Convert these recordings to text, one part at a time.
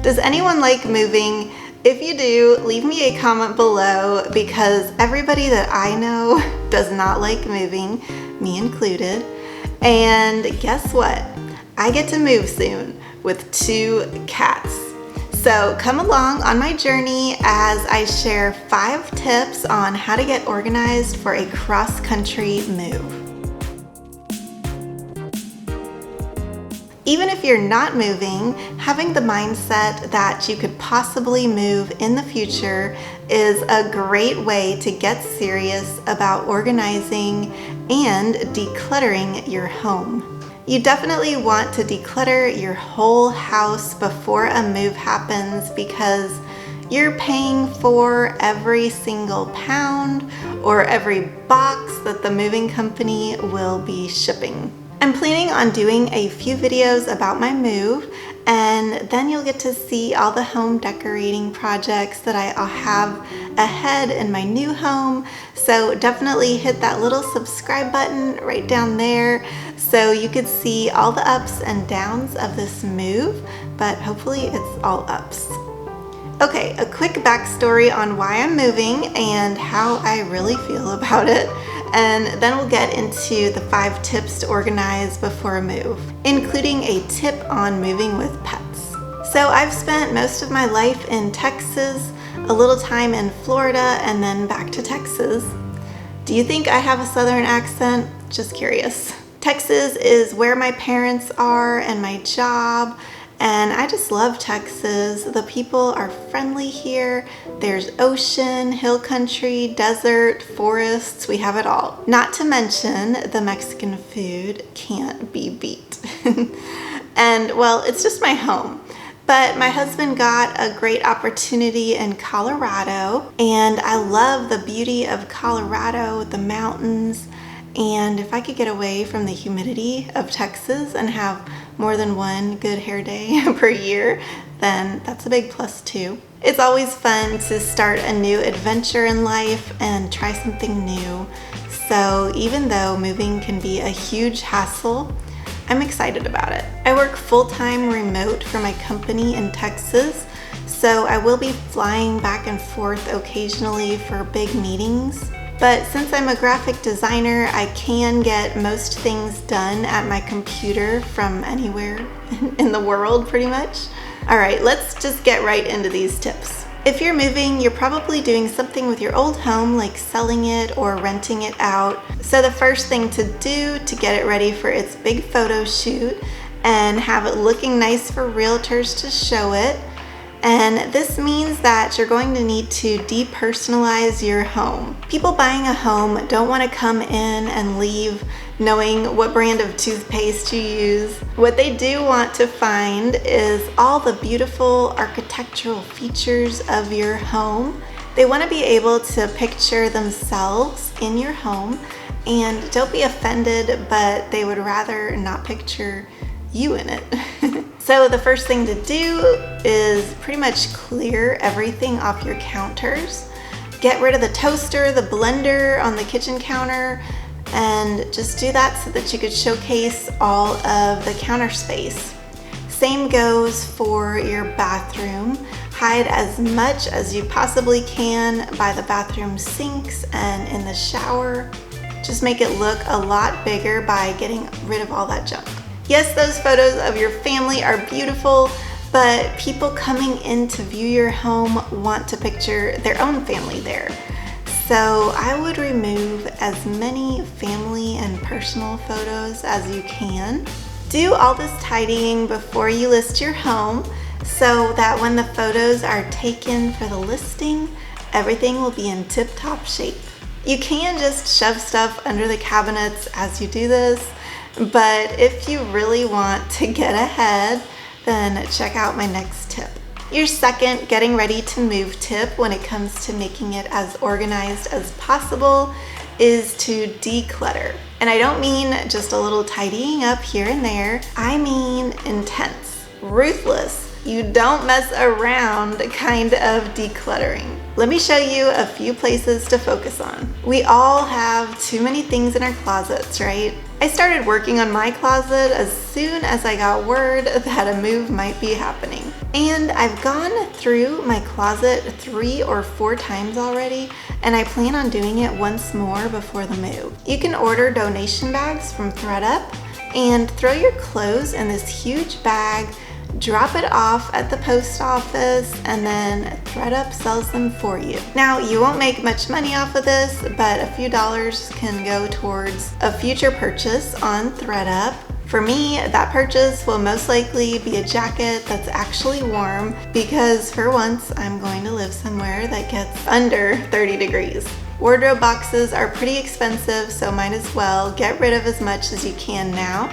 Does anyone like moving? If you do, leave me a comment below because everybody that I know does not like moving, me included. And guess what? I get to move soon with 2 cats. So come along on my journey as I share 5 tips on how to get organized for a cross-country move. Even if you're not moving, having the mindset that you could possibly move in the future is a great way to get serious about organizing and decluttering your home. You definitely want to declutter your whole house before a move happens because you're paying for every single pound or every box that the moving company will be shipping. I'm planning on doing a few videos about my move, and then you'll get to see all the home decorating projects that I'll have ahead in my new home. So definitely hit that little subscribe button right down there so you could see all the ups and downs of this move, but hopefully it's all ups. Okay, a quick backstory on why I'm moving and how I really feel about it. And then we'll get into the 5 tips to organize before a move, including a tip on moving with pets. So I've spent most of my life in Texas, a little time in Florida, and then back to Texas. Do you think I have a southern accent? Just curious. Texas is where my parents are and my job. And I just love Texas. The people are friendly here. There's ocean, hill country, desert, forests, we have it all. Not to mention the Mexican food can't be beat. And well, it's just my home. But my husband got a great opportunity in Colorado, and I love the beauty of Colorado, the mountains. And if I could get away from the humidity of Texas and have more than one good hair day per year, then that's a big plus too. It's always fun to start a new adventure in life and try something new. So even though moving can be a huge hassle, I'm excited about it. I work full-time remote for my company in Texas, so I will be flying back and forth occasionally for big meetings. But since I'm a graphic designer, I can get most things done at my computer from anywhere in the world, pretty much. All right, let's just get right into these tips. If you're moving, you're probably doing something with your old home, like selling it or renting it out. So the first thing to do to get it ready for its big photo shoot and have it looking nice for realtors to show it, and this means that you're going to need to depersonalize your home. People buying a home don't want to come in and leave knowing what brand of toothpaste you use. What they do want to find is all the beautiful architectural features of your home. They want to be able to picture themselves in your home, and don't be offended, but they would rather not picture you in it. So the first thing to do is pretty much clear everything off your counters. Get rid of the toaster, the blender on the kitchen counter, and just do that so that you could showcase all of the counter space. Same goes for your bathroom. Hide as much as you possibly can by the bathroom sinks and in the shower. Just make it look a lot bigger by getting rid of all that junk. Yes, those photos of your family are beautiful, but people coming in to view your home want to picture their own family there. So I would remove as many family and personal photos as you can. Do all this tidying before you list your home so that when the photos are taken for the listing, everything will be in tip-top shape. You can just shove stuff under the cabinets as you do this, but if you really want to get ahead, then check out my next tip. Your second getting ready to move tip when it comes to making it as organized as possible is to declutter. And I don't mean just a little tidying up here and there. I mean intense, ruthless, you don't mess around kind of decluttering. Let me show you a few places to focus on. We all have too many things in our closets, right? I started working on my closet as soon as I got word that a move might be happening. And I've gone through my closet 3 or 4 times already, and I plan on doing it once more before the move. You can order donation bags from ThredUp and throw your clothes in this huge bag, drop it off at the post office, and then ThredUp sells them for you. Now, you won't make much money off of this, but a few dollars can go towards a future purchase on ThredUp. For me, that purchase will most likely be a jacket that's actually warm because for once I'm going to live somewhere that gets under 30 degrees. Wardrobe boxes are pretty expensive, so might as well get rid of as much as you can now,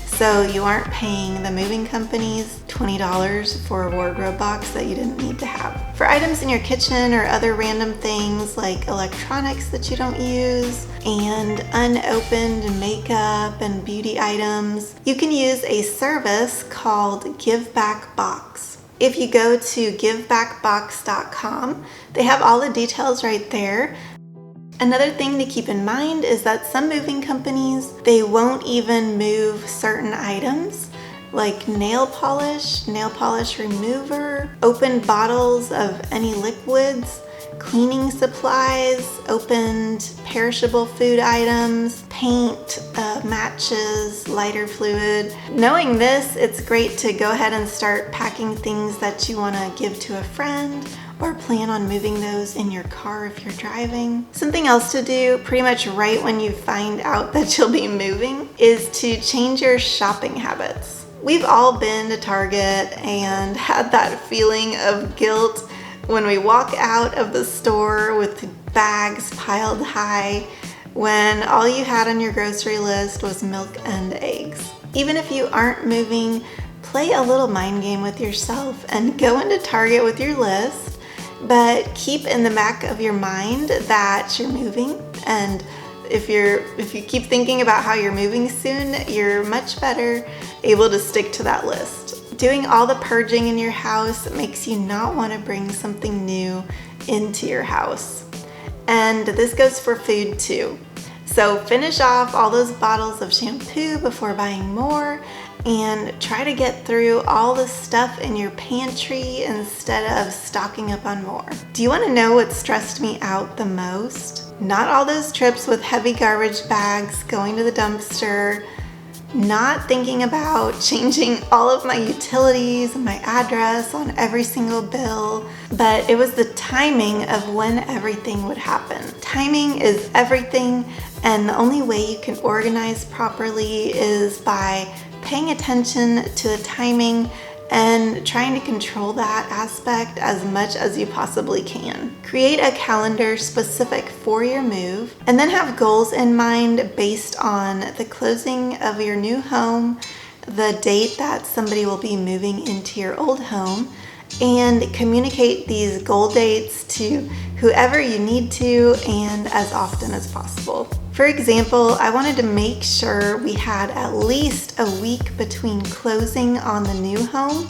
so you aren't paying the moving companies $20 for a wardrobe box that you didn't need to have. For items in your kitchen or other random things like electronics that you don't use and unopened makeup and beauty items, you can use a service called Give Back Box. If you go to givebackbox.com, they have all the details right there. Another thing to keep in mind is that some moving companies, they won't even move certain items like nail polish remover, opened bottles of any liquids, cleaning supplies, opened perishable food items, paint, matches, lighter fluid. Knowing this, it's great to go ahead and start packing things that you want to give to a friend or plan on moving those in your car if you're driving. Something else to do pretty much right when you find out that you'll be moving is to change your shopping habits. We've all been to Target and had that feeling of guilt when we walk out of the store with bags piled high when all you had on your grocery list was milk and eggs. Even if you aren't moving, play a little mind game with yourself and go into Target with your list, but keep in the back of your mind that you're moving, and if you keep thinking about how you're moving soon, you're much better able to stick to that list. Doing all the purging in your house makes you not want to bring something new into your house. And this goes for food too. So finish off all those bottles of shampoo before buying more, and try to get through all the stuff in your pantry instead of stocking up on more. Do you want to know what stressed me out the most? Not all those trips with heavy garbage bags going to the dumpster, not thinking about changing all of my utilities and my address on every single bill, but it was the timing of when everything would happen. Timing is everything, and the only way you can organize properly is by paying attention to the timing and trying to control that aspect as much as you possibly can. Create a calendar specific for your move, and then have goals in mind based on the closing of your new home, the date that somebody will be moving into your old home, and communicate these goal dates to whoever you need to and as often as possible. For example, I wanted to make sure we had at least a week between closing on the new home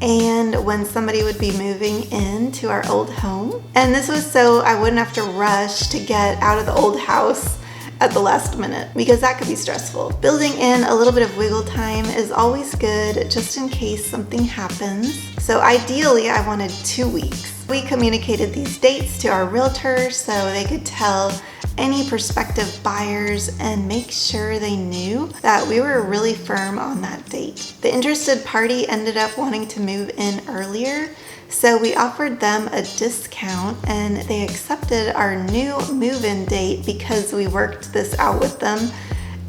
and when somebody would be moving into our old home. And this was so I wouldn't have to rush to get out of the old house at the last minute, because that could be stressful. Building in a little bit of wiggle time is always good, just in case something happens. So ideally, I wanted 2 weeks. We communicated these dates to our realtor so they could tell any prospective buyers and make sure they knew that we were really firm on that date. The interested party ended up wanting to move in earlier, so we offered them a discount and they accepted our new move-in date because we worked this out with them.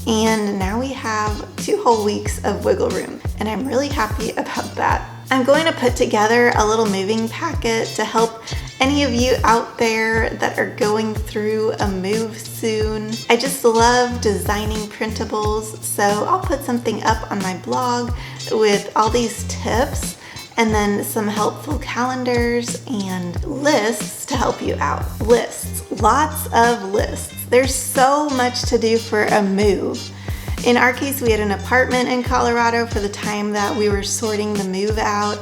And now we have 2 whole weeks of wiggle room, and I'm really happy about that. I'm going to put together a little moving packet to help any of you out there that are going through a move soon. I just love designing printables, so I'll put something up on my blog with all these tips and then some helpful calendars and lists to help you out. Lists, lots of lists. There's so much to do for a move. In our case, we had an apartment in Colorado for the time that we were sorting the move out,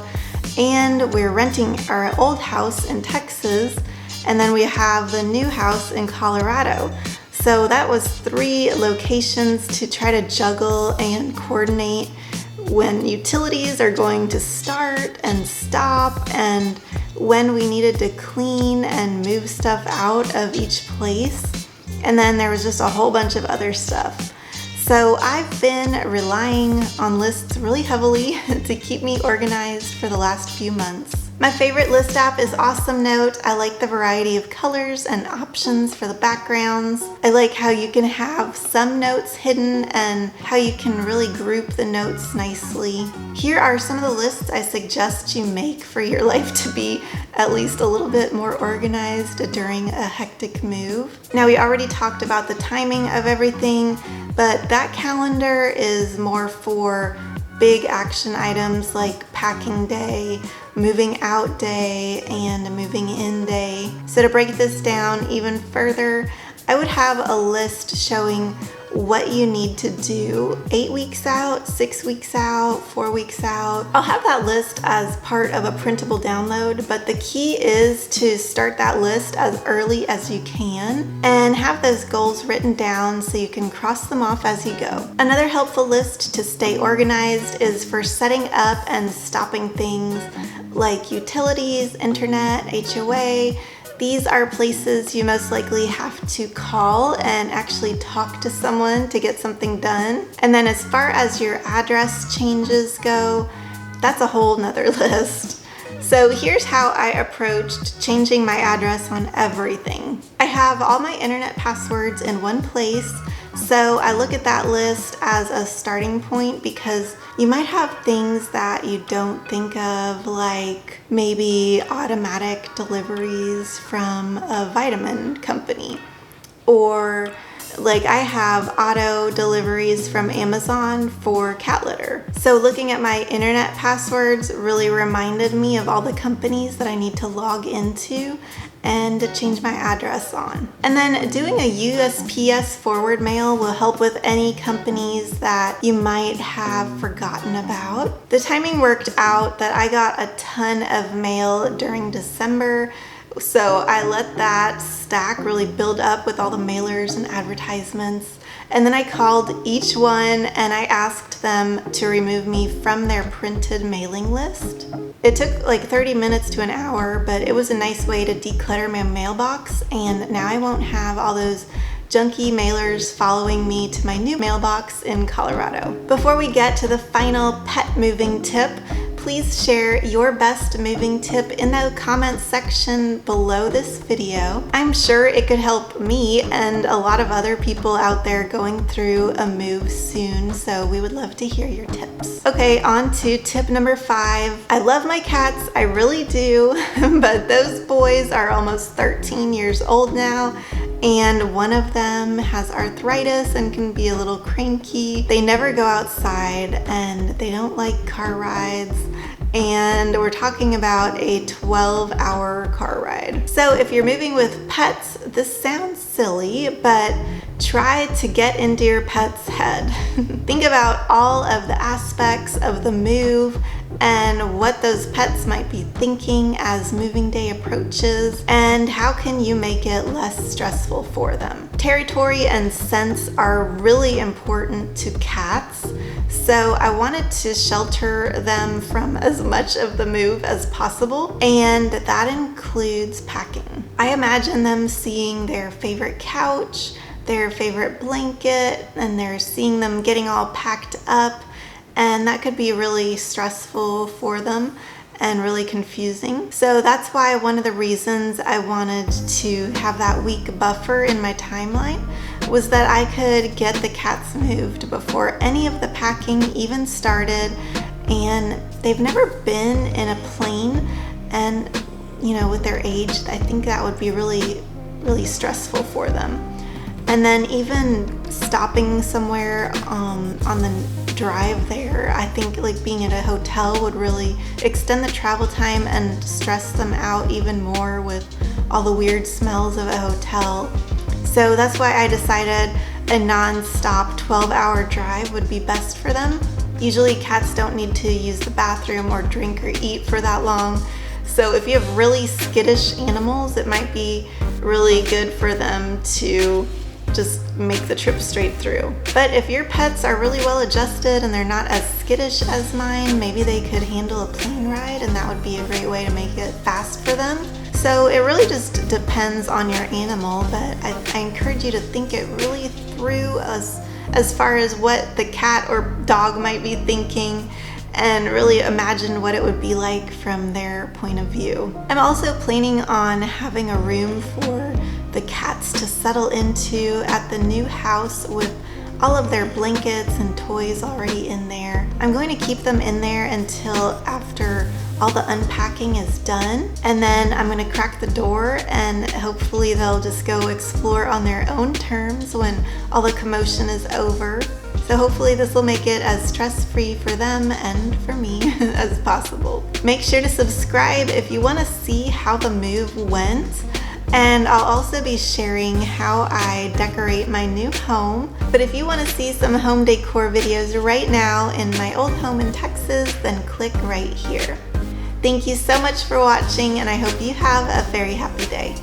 and we're renting our old house in Texas, and then we have the new house in Colorado. So that was 3 locations to try to juggle and coordinate when utilities are going to start and stop, and when we needed to clean and move stuff out of each place. And then there was just a whole bunch of other stuff. So I've been relying on lists really heavily to keep me organized for the last few months. My favorite list app is Awesome Note. I like the variety of colors and options for the backgrounds. I like how you can have some notes hidden and how you can really group the notes nicely. Here are some of the lists I suggest you make for your life to be at least a little bit more organized during a hectic move. Now, we already talked about the timing of everything, but that calendar is more for big action items like packing day, moving out day, and moving in day. So to break this down even further, I would have a list showing what you need to do 8 weeks out, 6 weeks out, 4 weeks out. I'll have that list as part of a printable download, but the key is to start that list as early as you can and have those goals written down so you can cross them off as you go. Another helpful list to stay organized is for setting up and stopping things like utilities, internet, HOA. These are places you most likely have to call and actually talk to someone to get something done. And then as far as your address changes go, that's a whole nother list. So here's how I approached changing my address on everything. I have all my internet passwords in one place, so I look at that list as a starting point because you might have things that you don't think of, like maybe automatic deliveries from a vitamin company, or like I have auto deliveries from Amazon for cat litter. So looking at my internet passwords really reminded me of all the companies that I need to log into and to change my address on. And then doing a USPS forward mail will help with any companies that you might have forgotten about. The timing worked out that I got a ton of mail during December, so I let that stack really build up with all the mailers and advertisements. And then I called each one and I asked them to remove me from their printed mailing list. It took like 30 minutes to an hour, but it was a nice way to declutter my mailbox, and now I won't have all those junky mailers following me to my new mailbox in Colorado. Before we get to the final pet moving tip, please share your best moving tip in the comments section below this video. I'm sure it could help me and a lot of other people out there going through a move soon, so we would love to hear your tips. Okay, on to tip number 5. I love my cats, I really do, but those boys are almost 13 years old now, and one of them has arthritis and can be a little cranky. They never go outside and they don't like car rides, and we're talking about a 12-hour car ride. So if you're moving with pets, this sounds silly, but try to get into your pet's head. Think about all of the aspects of the move and what those pets might be thinking as moving day approaches, and how can you make it less stressful for them. Territory and sense are really important to cats, so I wanted to shelter them from as much of the move as possible, and that includes packing. I imagine them seeing their favorite couch, their favorite blanket, and they're seeing them getting all packed up, and that could be really stressful for them and really confusing. So that's why one of the reasons I wanted to have that week buffer in my timeline was that I could get the cats moved before any of the packing even started, and they've never been in a plane, and you know, with their age, I think that would be really stressful for them. And then even stopping somewhere on the drive there, I think like being at a hotel would really extend the travel time and stress them out even more with all the weird smells of a hotel. So that's why I decided a non-stop 12-hour drive would be best for them. Usually cats don't need to use the bathroom or drink or eat for that long. So if you have really skittish animals, it might be really good for them to just make the trip straight through. But if your pets are really well adjusted and they're not as skittish as mine, maybe they could handle a plane ride, and that would be a great way to make it fast for them. So it really just depends on your animal, but I encourage you to think it really through as far as what the cat or dog might be thinking, and really imagine what it would be like from their point of view. I'm also planning on having a room for the cats to settle into at the new house with all of their blankets and toys already in there. I'm going to keep them in there until after all the unpacking is done, and then I'm going to crack the door and hopefully they'll just go explore on their own terms when all the commotion is over. So hopefully this will make it as stress-free for them and for me as possible. Make sure to subscribe if you want to see how the move went. And I'll also be sharing how I decorate my new home. But if you want to see some home decor videos right now in my old home in Texas, then click right here. Thank you so much for watching, and I hope you have a very happy day.